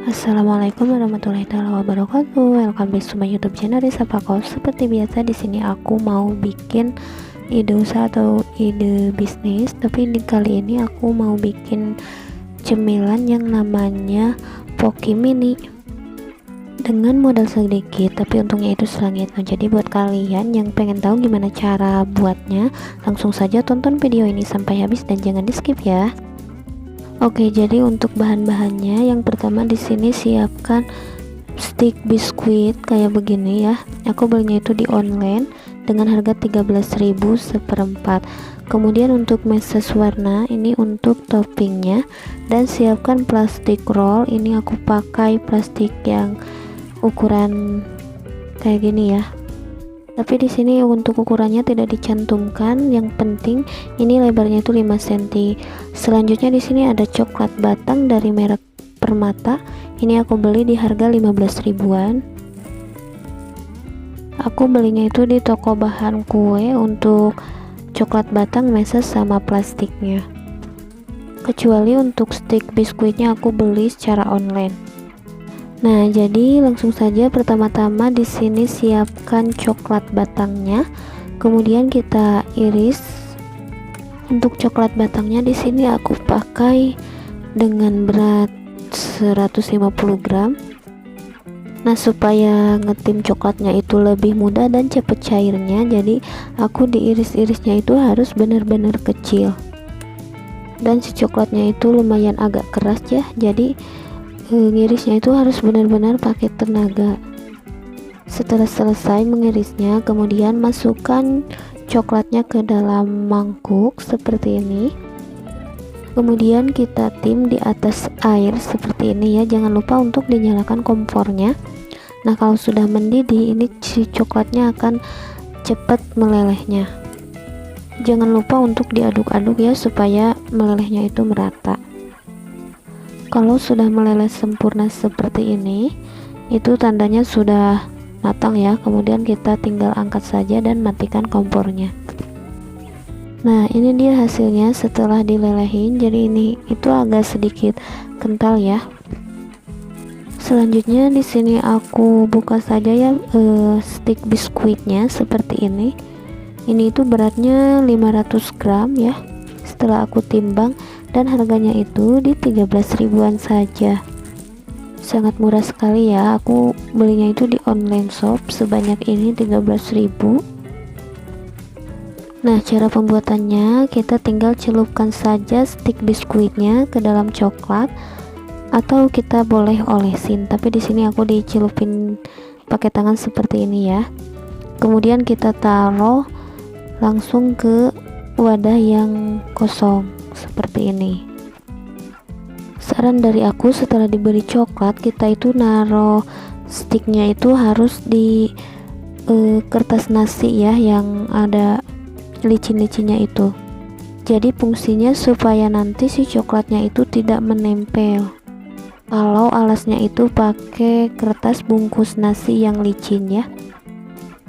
Assalamualaikum warahmatullahi wabarakatuh. Welcome back to my YouTube channel Risa Pakos. Seperti biasa di sini aku mau bikin ide usaha atau ide bisnis, tapi kali ini aku mau bikin cemilan yang namanya Poki Mini dengan modal sedikit, tapi untungnya itu selangit. Jadi buat kalian yang pengen tahu gimana cara buatnya, langsung saja tonton video ini sampai habis dan jangan di skip ya. Oke, jadi untuk bahan-bahannya yang pertama di sini siapkan stick biskuit kayak begini ya. Aku belinya itu di online dengan harga 13.000 seperempat. Kemudian untuk meses warna ini untuk toppingnya, dan siapkan plastik roll. Ini aku pakai plastik yang ukuran kayak gini ya. Tapi di sini untuk ukurannya tidak dicantumkan. Yang penting ini lebarnya itu 5 cm. Selanjutnya di sini ada coklat batang dari merek Permata. Ini aku beli di harga 15 ribuan. Aku belinya itu di toko bahan kue untuk coklat batang, meses sama plastiknya. Kecuali untuk stick biskuitnya aku beli secara online. Nah, jadi langsung saja pertama-tama di sini siapkan coklat batangnya, kemudian kita iris. Untuk coklat batangnya di sini aku pakai dengan berat 150 gram. Nah, supaya ngetim coklatnya itu lebih mudah dan cepet cairnya, jadi aku diiris-irisnya itu harus benar-benar kecil. Dan si coklatnya itu lumayan agak keras ya, jadi ngirisnya itu harus benar-benar pakai tenaga. Setelah selesai mengirisnya, kemudian masukkan coklatnya ke dalam mangkuk seperti ini. Kemudian kita tim di atas air seperti ini ya. Jangan lupa untuk dinyalakan kompornya. Nah, kalau sudah mendidih, ini si coklatnya akan cepat melelehnya. Jangan lupa untuk diaduk-aduk ya, supaya melelehnya itu merata. Kalau sudah meleleh sempurna seperti ini, itu tandanya sudah matang ya. Kemudian kita tinggal angkat saja dan matikan kompornya. Nah, ini dia hasilnya setelah dilelehin. Jadi ini itu agak sedikit kental ya. Selanjutnya di sini aku buka saja ya stick biskuitnya seperti ini. Ini itu beratnya 500 gram ya. Setelah aku timbang, dan harganya itu di 13 ribuan saja. Sangat murah sekali ya. Aku belinya itu di online shop sebanyak ini 13.000. Nah, cara pembuatannya kita tinggal celupkan saja stick biskuitnya ke dalam coklat, atau kita boleh olesin, tapi di sini aku dicelupin pakai tangan seperti ini ya. Kemudian kita taruh langsung ke wadah yang kosong seperti ini. Saran dari aku, setelah diberi coklat, kita itu naruh sticknya itu harus di kertas nasi ya, yang ada licin-licinnya itu. Jadi fungsinya supaya nanti si coklatnya itu tidak menempel. Kalau alasnya itu pakai kertas bungkus nasi yang licin ya,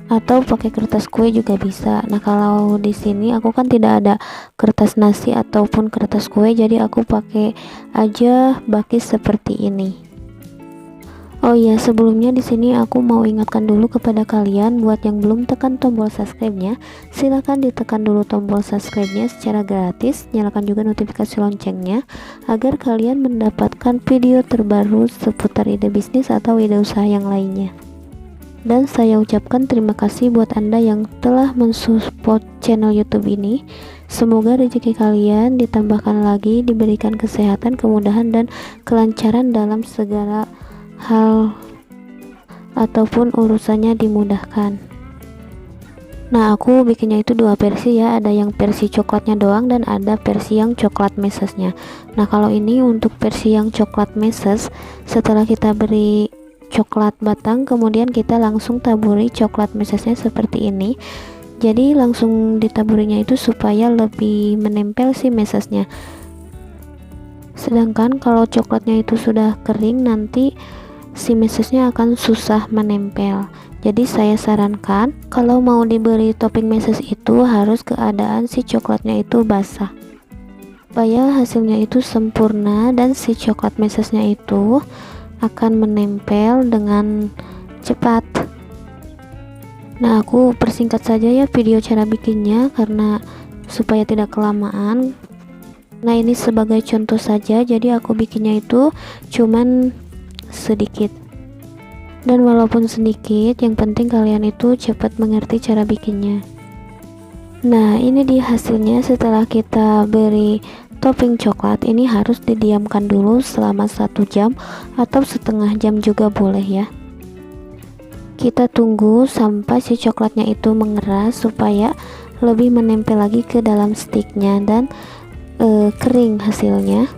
atau pakai kertas kue juga bisa. Nah, kalau di sini aku kan tidak ada kertas nasi ataupun kertas kue, jadi aku pakai aja bakis seperti ini. Oh iya, sebelumnya di sini aku mau ingatkan dulu kepada kalian, buat yang belum tekan tombol subscribe-nya, silahkan ditekan dulu tombol subscribe-nya secara gratis. Nyalakan juga notifikasi loncengnya agar kalian mendapatkan video terbaru seputar ide bisnis atau ide usaha yang lainnya. Dan saya ucapkan terima kasih buat Anda yang telah mensupport channel YouTube ini. Semoga rezeki kalian ditambahkan lagi, diberikan kesehatan, kemudahan, dan kelancaran dalam segala hal ataupun urusannya dimudahkan. Nah, aku bikinnya itu dua versi ya. Ada yang versi coklatnya doang dan ada versi yang coklat mesesnya. Nah, kalau ini untuk versi yang coklat meses, setelah kita beri coklat batang, kemudian kita langsung taburi coklat mesesnya seperti ini. Jadi langsung ditaburinya itu supaya lebih menempel si mesesnya. Sedangkan kalau coklatnya itu sudah kering, nanti si mesesnya akan susah menempel. Jadi saya sarankan kalau mau diberi topping meses itu harus keadaan si coklatnya itu basah, supaya hasilnya itu sempurna dan si coklat mesesnya itu akan menempel dengan cepat. Nah, aku persingkat saja ya video cara bikinnya karena supaya tidak kelamaan. Nah, ini sebagai contoh saja, jadi aku bikinnya itu cuman sedikit. Dan walaupun sedikit, yang penting kalian itu cepat mengerti cara bikinnya. Nah, ini dia hasilnya setelah kita beri topping coklat. Ini harus didiamkan dulu selama 1 jam atau setengah jam juga boleh ya. Kita tunggu sampai si coklatnya itu mengeras supaya lebih menempel lagi ke dalam sticknya dan kering hasilnya.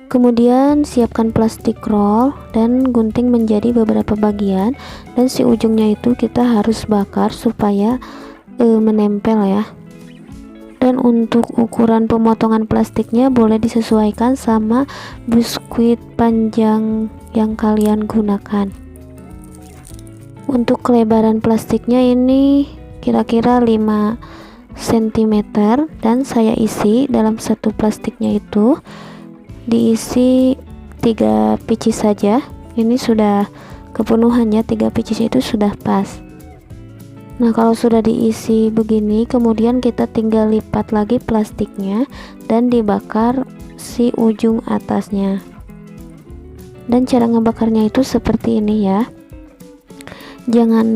Kemudian siapkan plastik roll dan gunting menjadi beberapa bagian, dan si ujungnya itu kita harus bakar supaya menempel ya. Dan untuk ukuran pemotongan plastiknya boleh disesuaikan sama biskuit panjang yang kalian gunakan. Untuk kelebaran plastiknya ini kira-kira 5 cm, dan saya isi dalam satu plastiknya itu diisi 3 pieces saja. Ini sudah kepenuhannya, 3 pieces itu sudah pas. Nah, kalau sudah diisi begini, kemudian kita tinggal lipat lagi plastiknya dan dibakar si ujung atasnya. Dan cara ngebakarnya itu seperti ini ya, jangan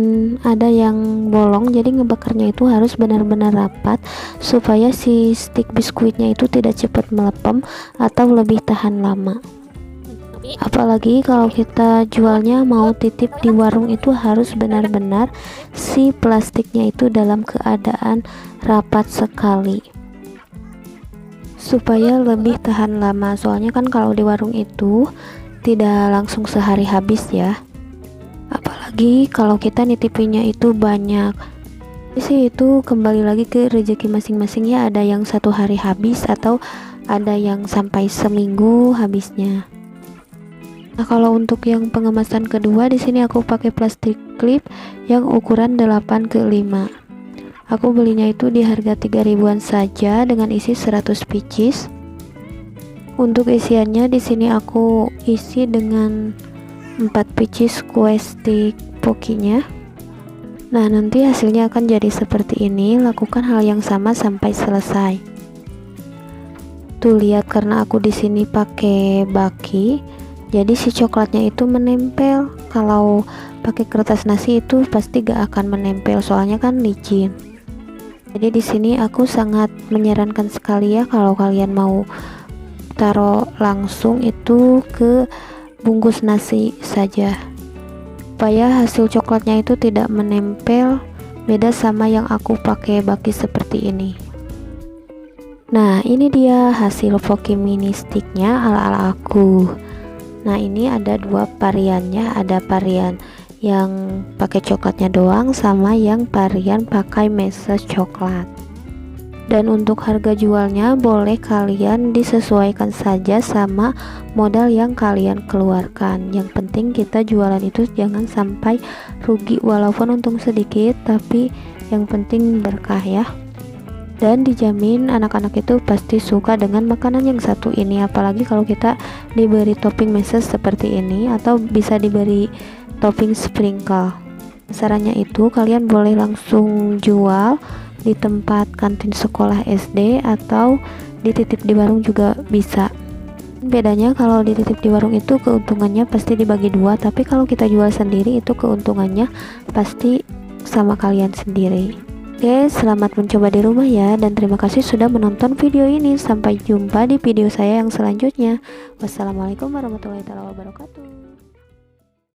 ada yang bolong, jadi ngebakarnya itu harus benar-benar rapat supaya si stick biskuitnya itu tidak cepat melepem atau lebih tahan lama. Apalagi kalau kita jualnya mau titip di warung, itu harus benar-benar si plastiknya itu dalam keadaan rapat sekali supaya lebih tahan lama. Soalnya kan kalau di warung itu tidak langsung sehari habis ya, apalagi kalau kita nitipinnya itu banyak. Sih itu kembali lagi ke rezeki masing-masing ya, ada yang 1 hari habis atau ada yang sampai seminggu habisnya. Nah, kalau untuk yang pengemasan kedua, di sini aku pakai plastik clip yang ukuran 8x5. Aku belinya itu di harga 3 ribuan saja dengan isi 100 pieces. Untuk isiannya di sini aku isi dengan 4 pieces kue stick pokinya. Nah, nanti hasilnya akan jadi seperti ini. Lakukan hal yang sama sampai selesai. Tuh lihat, karena aku di sini pakai baki, jadi si coklatnya itu menempel. Kalau pakai kertas nasi itu pasti gak akan menempel, soalnya kan licin. Jadi di sini aku sangat menyarankan sekali ya, kalau kalian mau taruh langsung itu ke bungkus nasi saja, supaya hasil coklatnya itu tidak menempel, beda sama yang aku pakai baki seperti ini. Nah, ini dia hasil Poki mini sticknya ala-ala aku. Nah, ini ada 2 variannya, ada varian yang pakai coklatnya doang sama yang varian pakai meses coklat. Dan untuk harga jualnya boleh kalian disesuaikan saja sama modal yang kalian keluarkan. Yang penting kita jualan itu jangan sampai rugi, walaupun untung sedikit, tapi yang penting berkah ya. Dan dijamin anak-anak itu pasti suka dengan makanan yang satu ini, apalagi kalau kita diberi topping meses seperti ini, atau bisa diberi topping sprinkle. Sarannya itu kalian boleh langsung jual di tempat kantin sekolah SD atau dititip di warung juga bisa. Bedanya kalau dititip di warung itu keuntungannya pasti dibagi 2, tapi kalau kita jual sendiri itu keuntungannya pasti sama kalian sendiri. Oke, selamat mencoba di rumah ya, dan terima kasih sudah menonton video ini. Sampai jumpa di video saya yang selanjutnya. Wassalamualaikum warahmatullahi wabarakatuh.